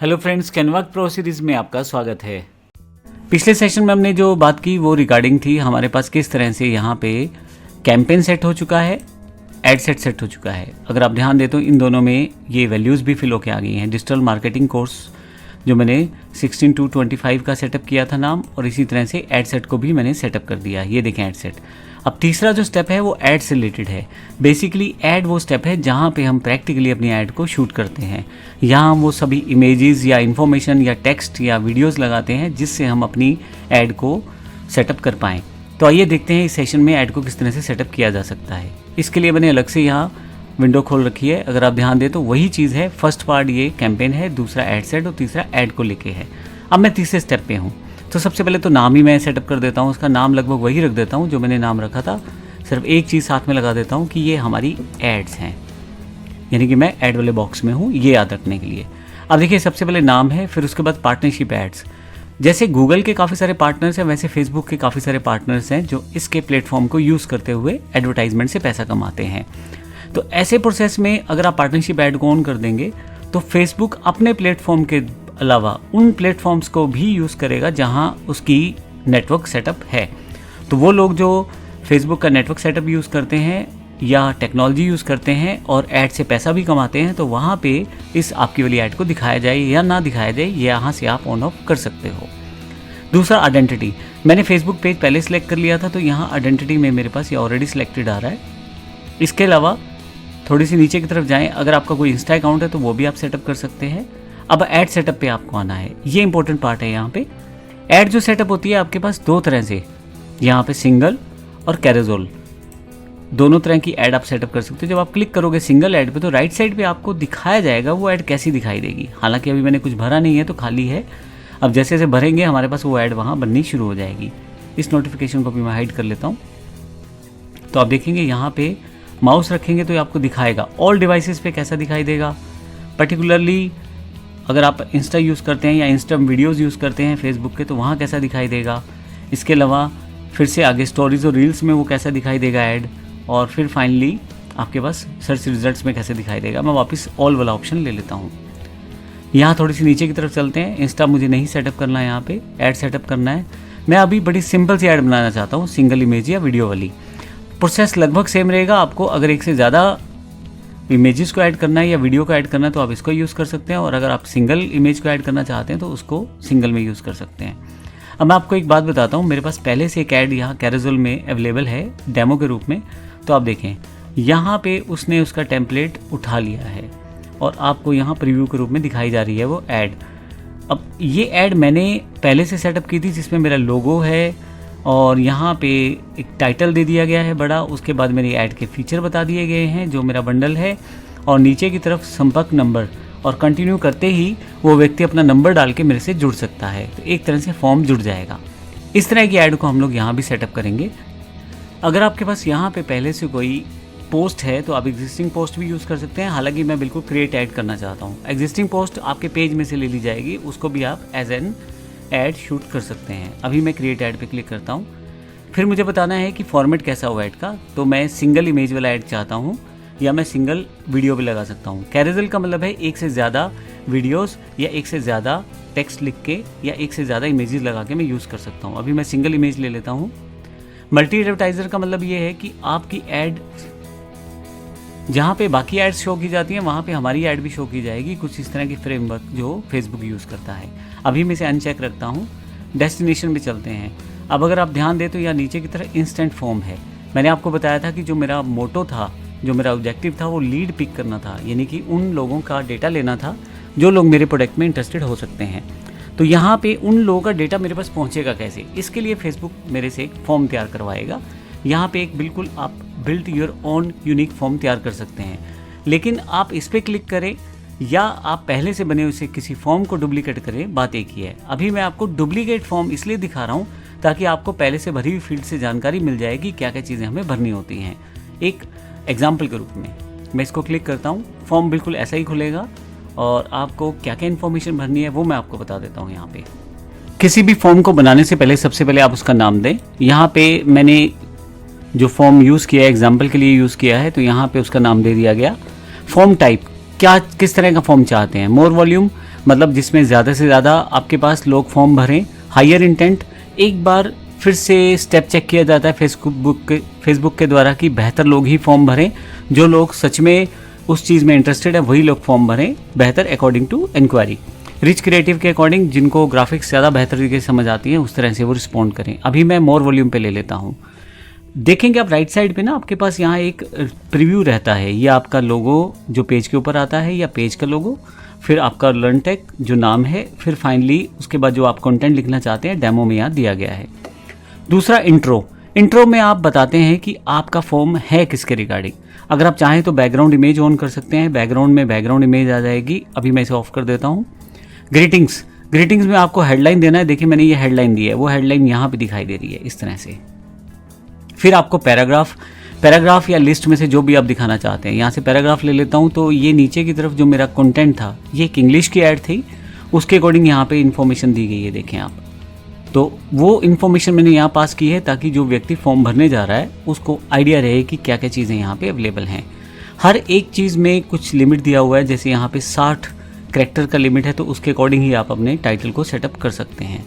Hello friends, Canva pro series में आपका स्वागत है। पिछले सेशन में हमने जो बात की वो रिगार्डिंग थी हमारे पास किस तरह से यहाँ पे कैंपेन सेट हो चुका है, एड सेट हो चुका है। अगर आप ध्यान दें तो इन दोनों में ये वैल्यूज़ भी फिल होके आ गई हैं। डिजिटल मार्केटिंग कोर्स जो मैंने 16 to 25 का सेटअप किया था नाम, और इसी तरह से एड सेट को भी मैंने सेटअप कर दिया। ये देखें एड सेट। अब तीसरा जो स्टेप है वो ऐड से रिलेटेड है। बेसिकली ऐड वो स्टेप है जहाँ पे हम प्रैक्टिकली अपनी ऐड को शूट करते हैं। यहाँ वो सभी इमेजेस या इन्फॉर्मेशन या टेक्स्ट या वीडियोस लगाते हैं जिससे हम अपनी ऐड को सेटअप कर पाएँ। तो आइए देखते हैं इस सेशन में ऐड को किस तरह से सेटअप किया जा सकता है। इसके लिए मैंने अलग से यहाँ विंडो खोल रखी है। अगर आप ध्यान दें तो वही चीज़ है। फर्स्ट पार्ट ये कैंपेन है, दूसरा ऐड सेट और तीसरा ऐड को लेके है। अब मैं तीसरे स्टेप पे हूँ। तो सबसे पहले तो नाम ही मैं सेटअप कर देता हूँ। उसका नाम लगभग वही रख देता हूँ जो मैंने नाम रखा था। सिर्फ एक चीज़ साथ में लगा देता हूँ कि ये हमारी एड्स हैं, यानी कि मैं ऐड वाले बॉक्स में हूँ, ये याद रखने के लिए। अब देखिए सबसे पहले नाम है, फिर उसके बाद पार्टनरशिप एड्स। जैसे गूगल के काफ़ी सारे पार्टनर्स हैं वैसे फेसबुक के काफ़ी सारे पार्टनर्स हैं जो इसके प्लेटफॉर्म को यूज़ करते हुए एडवर्टाइजमेंट से पैसा कमाते हैं। तो ऐसे प्रोसेस में अगर आप पार्टनरशिप ऐड को ऑन कर देंगे तो फेसबुक अपने प्लेटफॉर्म के अलावा उन प्लेटफॉर्म्स को भी यूज़ करेगा जहां उसकी नेटवर्क सेटअप है। तो वो लोग जो फेसबुक का नेटवर्क सेटअप यूज़ करते हैं या टेक्नोलॉजी यूज़ करते हैं और ऐड से पैसा भी कमाते हैं, तो वहाँ पे इस आपकी वाली ऐड को दिखाया जाए या ना दिखाया जाए, ये यहाँ से आप ऑन ऑफ कर सकते हो। दूसरा आइडेंटिटी। मैंने फेसबुक पेज पहले सेलेक्ट कर लिया था, तो यहाँ आइडेंटिटी में मेरे पास ये ऑलरेडी सिलेक्टेड आ रहा है। इसके अलावा थोड़ी सी नीचे की तरफ जाएं, अगर आपका कोई इंस्टा अकाउंट है तो वो भी आप सेटअप कर सकते हैं। अब ऐड सेटअप पे आपको आना है, ये इंपॉर्टेंट पार्ट है। यहाँ पे ऐड जो सेटअप होती है आपके पास दो तरह से, यहाँ पे सिंगल और कैरोसेल, दोनों तरह की ऐड आप सेटअप कर सकते हो। जब आप क्लिक करोगे सिंगल ऐड पे तो राइट साइड पे आपको दिखाया जाएगा वो ऐड कैसी दिखाई देगी। हालांकि अभी मैंने कुछ भरा नहीं है तो खाली है। अब जैसे जैसे भरेंगे हमारे पास वो ऐड वहाँ बननी शुरू हो जाएगी। इस नोटिफिकेशन को भी मैं हाइड कर लेता हूँ। तो आप देखेंगे यहाँ पे माउस रखेंगे तो ये आपको दिखाएगा ऑल डिवाइसेस पे कैसा दिखाई देगा। पर्टिकुलरली अगर आप इंस्टा यूज़ करते हैं या इंस्टा वीडियोस यूज़ करते हैं फेसबुक के तो वहाँ कैसा दिखाई देगा। इसके अलावा फिर से आगे स्टोरीज और रील्स में वो कैसा दिखाई देगा ऐड, और फिर फाइनली आपके पास सर्च रिजल्ट्स में कैसे दिखाई देगा। मैं वापस ऑल वाला ऑप्शन ले लेता हूँ। यहाँ थोड़ी सी नीचे की तरफ चलते हैं। इंस्टा मुझे नहीं सेटअप करना है, यहाँ पे ऐड सेटअप करना है। मैं अभी बड़ी सिंपल सी ऐड बनाना चाहता हूँ, सिंगल इमेज या वीडियो वाली। प्रोसेस लगभग सेम रहेगा। आपको अगर एक से ज़्यादा इमेजेस को ऐड करना है या वीडियो को ऐड करना है तो आप इसको यूज़ कर सकते हैं, और अगर आप सिंगल इमेज को ऐड करना चाहते हैं तो उसको सिंगल में यूज़ कर सकते हैं। अब मैं आपको एक बात बताता हूँ, मेरे पास पहले से एक ऐड यहाँ कैरोसेल में अवेलेबल है डेमो के रूप में। तो आप देखें यहाँ पे उसने उसका टेम्पलेट उठा लिया है और आपको यहाँ प्रीव्यू के रूप में दिखाई जा रही है वो ऐड। अब ये ऐड मैंने पहले से सेटअप की थी जिसमें मेरा लोगो है और यहाँ पे एक टाइटल दे दिया गया है बड़ा। उसके बाद मेरी ऐड के फीचर बता दिए गए हैं जो मेरा बंडल है, और नीचे की तरफ संपर्क नंबर, और कंटिन्यू करते ही वो व्यक्ति अपना नंबर डाल के मेरे से जुड़ सकता है। तो एक तरह से फॉर्म जुड़ जाएगा। इस तरह की ऐड को हम लोग यहाँ भी सेटअप करेंगे। अगर आपके पास यहाँ पे पहले से कोई पोस्ट है तो आप एग्जिस्टिंग पोस्ट भी यूज़ कर सकते हैं। हालांकि मैं बिल्कुल क्रिएट ऐड करना चाहता हूँ। एग्जिस्टिंग पोस्ट आपके पेज में से ले ली जाएगी, उसको भी आप एज एन ऐड शूट कर सकते हैं। अभी मैं क्रिएट ऐड पे क्लिक करता हूँ। फिर मुझे बताना है कि फॉर्मेट कैसा हो ऐड का। तो मैं सिंगल इमेज वाला ऐड चाहता हूँ या मैं सिंगल वीडियो भी लगा सकता हूँ। कैरोसेल का मतलब है एक से ज़्यादा वीडियोस या एक से ज़्यादा टेक्स्ट लिख के या एक से ज़्यादा इमेजेस लगा के मैं यूज़ कर सकता हूँ। अभी मैं सिंगल इमेज ले लेता हूँ। मल्टी एडवर्टाइज़र का मतलब ये है कि आपकी ऐड जहाँ पे बाकी एड्स शो की जाती हैं वहाँ पे हमारी ऐड भी शो की जाएगी। कुछ इस तरह की फ्रेमवर्क जो फेसबुक यूज़ करता है। अभी मैं इसे अनचेक रखता हूँ। डेस्टिनेशन पे चलते हैं। अब अगर आप ध्यान दें तो यहाँ नीचे की तरफ इंस्टेंट फॉर्म है। मैंने आपको बताया था कि जो मेरा मोटो था, जो मेरा ऑब्जेक्टिव था वो लीड पिक करना था, यानी कि उन लोगों का डेटा लेना था जो लोग मेरे प्रोडक्ट में इंटरेस्टेड हो सकते हैं। तो यहाँ पे उन लोगों का डेटा मेरे पास पहुँचेगा कैसे, इसके लिए फेसबुक मेरे से एक फॉर्म तैयार करवाएगा। यहाँ पे एक बिल्कुल आप built your own unique form तैयार कर सकते हैं। लेकिन आप इस पर क्लिक करें या आप पहले से बने हुए किसी फॉर्म को डुप्लीकेट करें, बात एक ही है। अभी मैं आपको डुप्लीकेट फॉर्म इसलिए दिखा रहा हूँ ताकि आपको पहले से भरी हुई फील्ड से जानकारी मिल जाएगी क्या क्या चीज़ें हमें भरनी होती हैं। एक एग्जाम्पल के रूप में मैं इसको क्लिक करता हूँ, फॉर्म बिल्कुल ऐसा ही खुलेगा और आपको क्या क्या इन्फॉर्मेशन भरनी है वो मैं आपको बता देता हूँ। यहाँ पे किसी भी फॉर्म को बनाने से पहले सबसे पहले आप उसका नाम दें। यहाँ पे मैंने जो फॉर्म यूज़ किया है एग्जाम्पल के लिए यूज़ किया है, तो यहाँ पे उसका नाम दे दिया गया। फॉर्म टाइप, क्या किस तरह का फॉर्म चाहते हैं, मोर वॉल्यूम, मतलब जिसमें ज़्यादा से ज़्यादा आपके पास लोग फॉर्म भरें। हायर इंटेंट, एक बार फिर से स्टेप चेक किया जाता है फेसबुक के द्वारा कि बेहतर लोग ही फॉर्म भरें, जो लोग सच में उस चीज़ में इंटरेस्टेड है वही लोग फॉर्म भरें बेहतर according to inquiry. Rich creative के अकॉर्डिंग जिनको ग्राफिक्स ज़्यादा बेहतर तरीके से समझ आती है उस तरह से वो रिस्पॉन्ड करें। अभी मैं मोर वॉल्यूम पे ले लेता हूँ। देखेंगे आप राइट साइड पे ना आपके पास यहाँ एक प्रीव्यू रहता है, ये आपका लोगो जो पेज के ऊपर आता है या पेज का लोगो, फिर आपका लर्नटेक जो नाम है, फिर फाइनली उसके बाद जो आप कंटेंट लिखना चाहते हैं डेमो में यहाँ दिया गया है। दूसरा इंट्रो में आप बताते हैं कि आपका फॉर्म है किसके रिगार्डिंग। अगर आप चाहें तो बैकग्राउंड इमेज ऑन कर सकते हैं, बैकग्राउंड में बैकग्राउंड इमेज आ जाएगी। अभी मैं इसे ऑफ कर देता हूँ। ग्रीटिंग्स में आपको हेडलाइन देना है। देखिए मैंने ये हेडलाइन दी है, वो हेडलाइन यहाँ पे दिखाई दे रही है इस तरह से। फिर आपको पैराग्राफ या लिस्ट में से जो भी आप दिखाना चाहते हैं, यहाँ से पैराग्राफ ले लेता हूँ। तो ये नीचे की तरफ जो मेरा कंटेंट था, ये एक इंग्लिश की ऐड थी, उसके अकॉर्डिंग यहाँ पे इन्फॉर्मेशन दी गई है। देखें आप, तो वो इन्फॉर्मेशन मैंने यहाँ पास की है ताकि जो व्यक्ति फॉर्म भरने जा रहा है उसको आइडिया रहे कि क्या क्या चीज़ें यहाँ पे अवेलेबल हैं। हर एक चीज़ में कुछ लिमिट दिया हुआ है, जैसे यहाँ पे 60 कैरेक्टर का लिमिट है, तो उसके अकॉर्डिंग ही आप अपने टाइटल को सेटअप कर सकते हैं।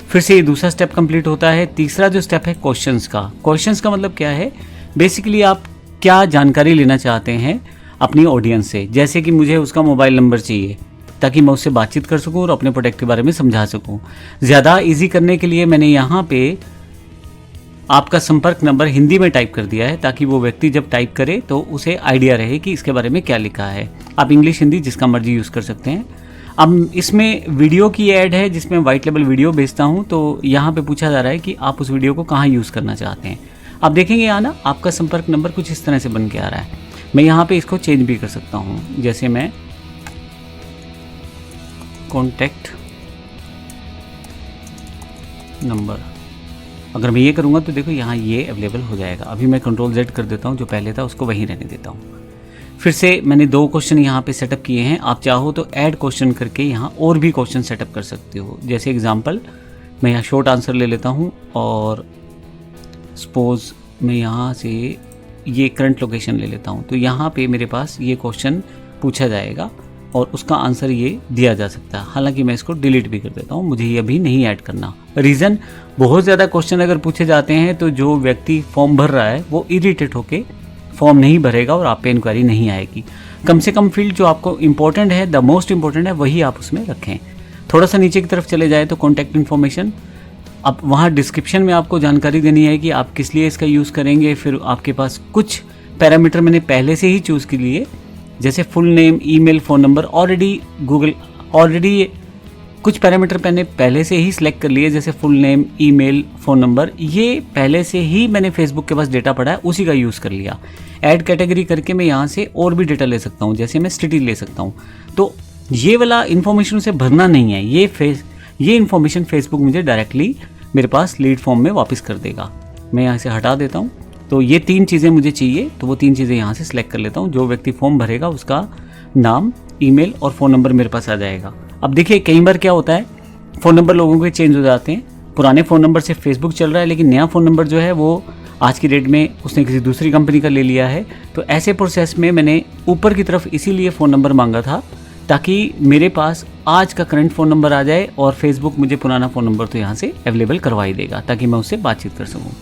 फिर से ये दूसरा स्टेप कंप्लीट होता है। तीसरा जो स्टेप है क्वेश्चंस का मतलब क्या है, बेसिकली आप क्या जानकारी लेना चाहते हैं अपनी ऑडियंस से। जैसे कि मुझे उसका मोबाइल नंबर चाहिए ताकि मैं उससे बातचीत कर सकूं और अपने प्रोडक्ट के बारे में समझा सकूं। ज़्यादा इजी करने के लिए मैंने यहाँ पे आपका संपर्क नंबर हिंदी में टाइप कर दिया है ताकि वो व्यक्ति जब टाइप करे तो उसे आइडिया रहे कि इसके बारे में क्या लिखा है। आप इंग्लिश हिंदी जिसका मर्जी यूज़ कर सकते हैं। अब इसमें वीडियो की ऐड है जिसमें वाइट लेबल वीडियो बेचता हूँ, तो यहाँ पे पूछा जा रहा है कि आप उस वीडियो को कहाँ यूज़ करना चाहते हैं। आप देखेंगे यहाँ ना आपका संपर्क नंबर कुछ इस तरह से बन के आ रहा है। मैं यहाँ पे इसको चेंज भी कर सकता हूँ, जैसे मैं कॉन्टैक्ट नंबर, अगर मैं ये करूँगा तो देखो यहाँ ये अवेलेबल हो जाएगा। अभी मैं Ctrl+Z कर देता हूँ, जो पहले था उसको वहीं रहने देता हूँ। फिर से मैंने 2 क्वेश्चन यहाँ पे सेटअप किए हैं। आप चाहो तो ऐड क्वेश्चन करके यहाँ और भी क्वेश्चन सेटअप कर सकते हो। जैसे एग्जांपल मैं यहाँ शॉर्ट आंसर ले लेता हूँ और सपोज मैं यहाँ से ये करंट लोकेशन ले लेता हूँ। तो यहाँ पे मेरे पास ये क्वेश्चन पूछा जाएगा और उसका आंसर ये दिया जा सकता है। हालांकि मैं इसको डिलीट भी कर देता हूँ, मुझे ये अभी नहीं ऐड करना। रीज़न, बहुत ज़्यादा क्वेश्चन अगर पूछे जाते हैं तो जो व्यक्ति फॉर्म भर रहा है वो इरिटेट होके फॉर्म नहीं भरेगा और आप पे इंक्वायरी नहीं आएगी। कम से कम फील्ड जो आपको इंपॉर्टेंट है, द मोस्ट इंपॉर्टेंट है, वही आप उसमें रखें। थोड़ा सा नीचे की तरफ चले जाए तो कॉन्टैक्ट इन्फॉर्मेशन, अब वहाँ डिस्क्रिप्शन में आपको जानकारी देनी है कि आप किस लिए इसका यूज़ करेंगे। फिर आपके पास कुछ पैरामीटर मैंने पहले से ही चूज़ के लिए, जैसे full name, email, phone number, already कुछ पैरामीटर मैंने पहले से ही सिलेक्ट कर लिए, जैसे full name, email, phone number, ये पहले से ही मैंने फेसबुक के पास डेटा पड़ा है उसी का यूज़ कर लिया। ऐड कैटेगरी करके मैं यहाँ से और भी डेटा ले सकता हूँ, जैसे मैं सिटी ले सकता हूँ। तो ये वाला इन्फॉर्मेशन उसे भरना नहीं है, ये इन्फॉर्मेशन फेसबुक मुझे डायरेक्टली मेरे पास लीड फॉर्म में वापस कर देगा। मैं यहाँ से हटा देता हूँ। तो ये 3 चीज़ें मुझे चाहिए, तो वो 3 चीज़ें यहाँ से सिलेक्ट कर लेता हूँ। जो व्यक्ति फॉर्म भरेगा उसका नाम, ईमेल और फ़ोन नंबर मेरे पास आ जाएगा। अब देखिए कई बार क्या होता है, फ़ोन नंबर लोगों के चेंज हो जाते हैं। पुराने फ़ोन नंबर से फेसबुक चल रहा है, लेकिन नया फ़ोन नंबर जो है वो आज की डेट में उसने किसी दूसरी कंपनी का ले लिया है। तो ऐसे प्रोसेस में मैंने ऊपर की तरफ इसीलिए फ़ोन नंबर मांगा था ताकि मेरे पास आज का करंट फ़ोन नंबर आ जाए और फेसबुक मुझे पुराना फ़ोन नंबर तो यहाँ से अवेलेबल करवा ही देगा ताकि मैं उससे बातचीत कर सकूँ।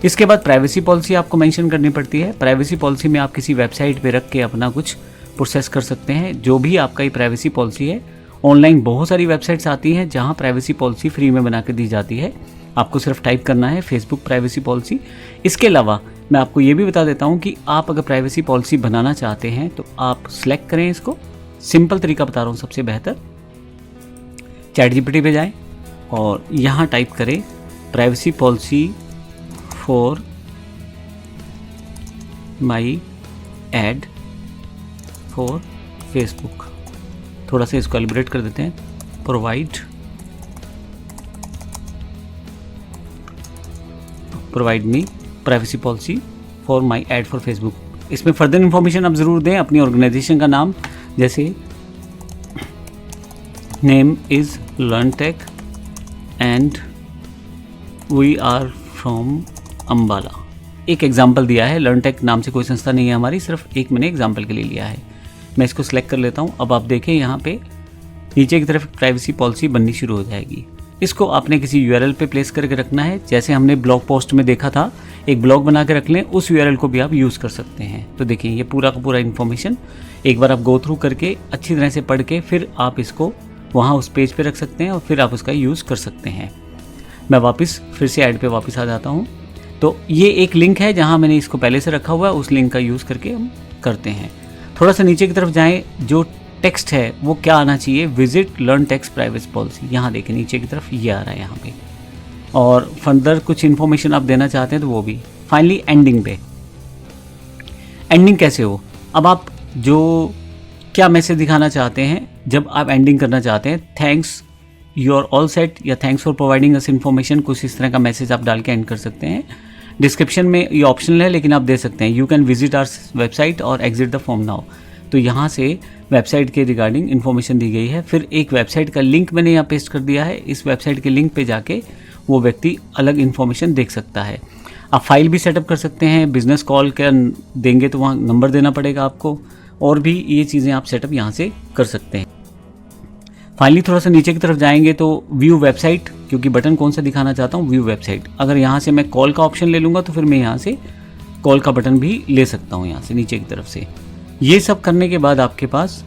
इसके बाद प्राइवेसी पॉलिसी आपको मेंशन करनी पड़ती है। प्राइवेसी पॉलिसी में आप किसी वेबसाइट पे रख के अपना कुछ प्रोसेस कर सकते हैं, जो भी आपका ये प्राइवेसी पॉलिसी है। ऑनलाइन बहुत सारी वेबसाइट्स आती हैं जहाँ प्राइवेसी पॉलिसी फ्री में बना के दी जाती है। आपको सिर्फ टाइप करना है फेसबुक प्राइवेसी पॉलिसी। इसके अलावा मैं आपको ये भी बता देता हूँ कि आप अगर प्राइवेसी पॉलिसी बनाना चाहते हैं तो आप सिलेक्ट करें इसको। सिंपल तरीका बता रहा हूँ सबसे बेहतर, ChatGPT पे जाएं और यहाँ टाइप करें privacy policy for my ad for Facebook. थोड़ा सा इसको एलिब्रेट कर देते हैं, provide me privacy policy for my ad for Facebook. इसमें फर्दर इन्फॉर्मेशन आप ज़रूर दें, अपनी ऑर्गेनाइजेशन का नाम, जैसे name is Learntech and we are from Ambala. एक एग्जाम्पल दिया है, लर्नटेक नाम से कोई संस्था नहीं है हमारी, सिर्फ एक मैंने एग्जाम्पल के लिए लिया है। मैं इसको सिलेक्ट कर लेता हूँ। अब आप देखें यहाँ पे नीचे की तरफ प्राइवेसी पॉलिसी बननी शुरू हो जाएगी। इसको आपने किसी यूआरएल पे प्लेस करके रखना है। जैसे हमने ब्लॉग पोस्ट में देखा था, एक ब्लॉग बना के रख लें, उस यूआरएल को भी आप यूज़ कर सकते हैं। तो देखिए ये पूरा का पूरा इन्फॉर्मेशन एक बार आप गो थ्रू करके अच्छी तरह से पढ़ के फिर आप इसको वहाँ उस पेज पे रख सकते हैं और फिर आप उसका यूज़ कर सकते हैं। मैं वापस फिर से ऐड पे वापस आ जाता हूँ। तो ये एक लिंक है जहाँ मैंने इसको पहले से रखा हुआ है, उस लिंक का यूज़ करके हम करते हैं। थोड़ा सा नीचे की तरफ जाएँ, जो टेक्स्ट है वो क्या आना चाहिए, visit learn text privacy policy. यहाँ देखें नीचे की तरफ ये आ रहा है यहाँ पे, और फर्दर कुछ इन्फॉर्मेशन आप देना चाहते हैं तो वो भी। फाइनली एंडिंग पे, एंडिंग कैसे हो, अब आप जो क्या मैसेज दिखाना चाहते हैं जब आप एंडिंग करना चाहते हैं, thanks you are all set या thanks for providing us information, कुछ इस तरह का मैसेज आप डाल के एंड कर सकते हैं। डिस्क्रिप्शन में ये ऑप्शनल है लेकिन आप दे सकते हैं, you can visit our website और एग्जिट द फॉर्म नाउ। तो यहाँ से वेबसाइट के रिगार्डिंग इन्फॉर्मेशन दी गई है। फिर एक वेबसाइट का लिंक मैंने यहाँ पेस्ट कर दिया है, इस वेबसाइट के लिंक पे जाके वो व्यक्ति अलग इन्फॉर्मेशन देख सकता है। आप फाइल भी सेटअप कर सकते हैं, बिजनेस कॉल का देंगे तो वहाँ नंबर देना पड़ेगा आपको, और भी ये चीज़ें आप सेटअप यहाँ से कर सकते हैं। फाइनली थोड़ा सा नीचे की तरफ जाएंगे तो व्यू वेबसाइट, क्योंकि बटन कौन सा दिखाना चाहता हूँ, व्यू वेबसाइट। अगर यहाँ से मैं कॉल का ऑप्शन ले लूँगा तो फिर मैं यहाँ से कॉल का बटन भी ले सकता हूँ यहाँ से नीचे की तरफ से। ये सब करने के बाद आपके पास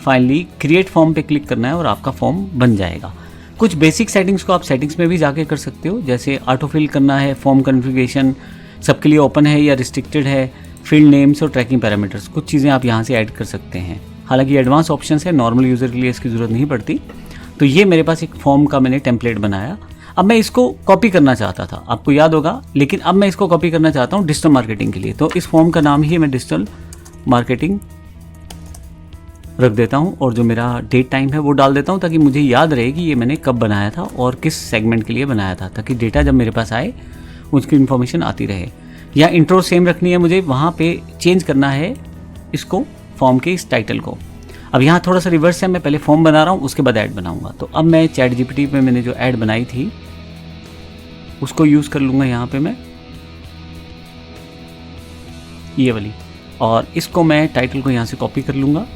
फाइनली क्रिएट फॉर्म पे क्लिक करना है और आपका फॉर्म बन जाएगा। कुछ बेसिक सेटिंग्स को आप सेटिंग्स में भी जाके कर सकते हो, जैसे ऑटो फिल करना है, फॉर्म कॉन्फ़िगरेशन सबके लिए ओपन है या रिस्ट्रिक्टेड है, फील्ड नेम्स और ट्रैकिंग पैरामीटर्स, कुछ चीज़ें आप यहाँ से ऐड कर सकते हैं। हालांकि एडवांस ऑप्शन है, नॉर्मल यूज़र के लिए इसकी ज़रूरत नहीं पड़ती। तो ये मेरे पास एक फॉर्म का मैंने टेम्पलेट बनाया। अब मैं इसको कॉपी करना चाहता था, आपको याद होगा, लेकिन अब मैं इसको कॉपी करना चाहता हूँ डिजिटल मार्केटिंग के लिए। तो इस फॉर्म का नाम ही मैं डिजिटल मार्केटिंग रख देता हूँ और जो मेरा डेट टाइम है वो डाल देता हूँ, ताकि मुझे याद रहे कि ये मैंने कब बनाया था और किस सेगमेंट के लिए बनाया था, ताकि डेटा जब मेरे पास आए उसकी इन्फॉर्मेशन आती रहे। या इंट्रो सेम रखनी है मुझे, वहाँ पे चेंज करना है इसको, फॉर्म के इस टाइटल को। अब यहाँ थोड़ा सा रिवर्स है, मैं पहले फॉर्म बना रहा हूँ उसके बाद ऐड बनाऊँगा। तो अब मैं चैट जीपीटी पे मैंने जो ऐड बनाई थी उसको यूज़ कर लूँगा यहाँ पे मैं, ये वाली, और इसको मैं टाइटल को यहाँ से कॉपी कर लूँगा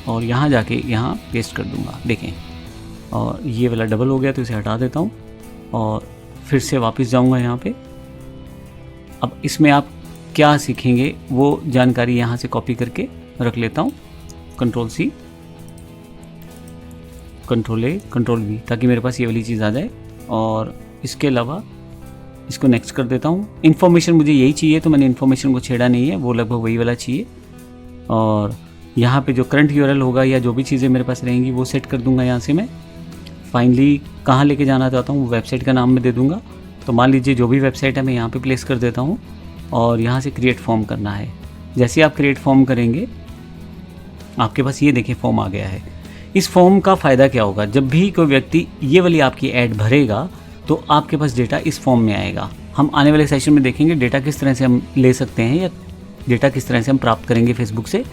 और यहाँ जाके यहाँ पेस्ट कर दूँगा। देखें, और ये वाला डबल हो गया तो इसे हटा देता हूँ और फिर से वापस जाऊँगा यहाँ पे। अब इसमें आप क्या सीखेंगे वो जानकारी यहाँ से कॉपी करके रख लेता हूँ, control C, control A, control V, ताकि मेरे पास ये वाली चीज़ आ जाए। और इसके अलावा इसको नेक्स्ट कर देता हूँ। इन्फॉर्मेशन मुझे यही चाहिए तो मैंने इन्फॉर्मेशन को छेड़ा नहीं है, वो लगभग वही वाला चाहिए। और यहाँ पे जो करंट यूआरएल होगा या जो भी चीज़ें मेरे पास रहेंगी वो सेट कर दूंगा यहाँ से मैं। फाइनली कहाँ लेके जाना चाहता हूँ, वेबसाइट का नाम मैं दे दूँगा। तो मान लीजिए जो भी वेबसाइट है मैं यहाँ पे प्लेस कर देता हूँ और यहाँ से क्रिएट फॉर्म करना है। जैसे आप क्रिएट फॉर्म करेंगे आपके पास ये देखिए फॉर्म आ गया है। इस फॉर्म का फ़ायदा क्या होगा, जब भी कोई व्यक्ति ये वाली आपकी ऐड भरेगा तो आपके पास डेटा इस फॉर्म में आएगा। हम आने वाले सेशन में देखेंगे डेटा किस तरह से हम ले सकते हैं या डेटा किस तरह से हम प्राप्त करेंगे फेसबुक से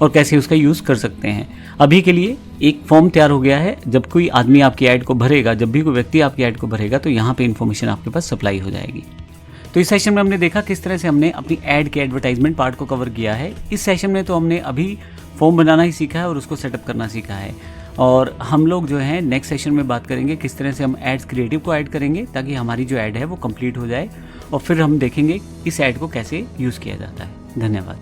और कैसे उसका यूज़ कर सकते हैं। अभी के लिए एक फॉर्म तैयार हो गया है, जब कोई आदमी आपकी ऐड को भरेगा, जब भी कोई व्यक्ति आपकी ऐड को भरेगा तो यहाँ पे इन्फॉर्मेशन आपके पास सप्लाई हो जाएगी। तो इस सेशन में हमने देखा किस तरह से हमने अपनी ऐड के एडवर्टाइजमेंट पार्ट को कवर किया है। इस सेशन में तो हमने अभी फॉर्म बनाना ही सीखा है और उसको सेटअप करना सीखा है, और हम लोग जो है नेक्स्ट सेशन में बात करेंगे किस तरह से हम एड्स क्रिएटिव को ऐड करेंगे ताकि हमारी जो ऐड है वो कंप्लीट हो जाए, और फिर हम देखेंगे इस ऐड को कैसे यूज़ किया जाता है। धन्यवाद।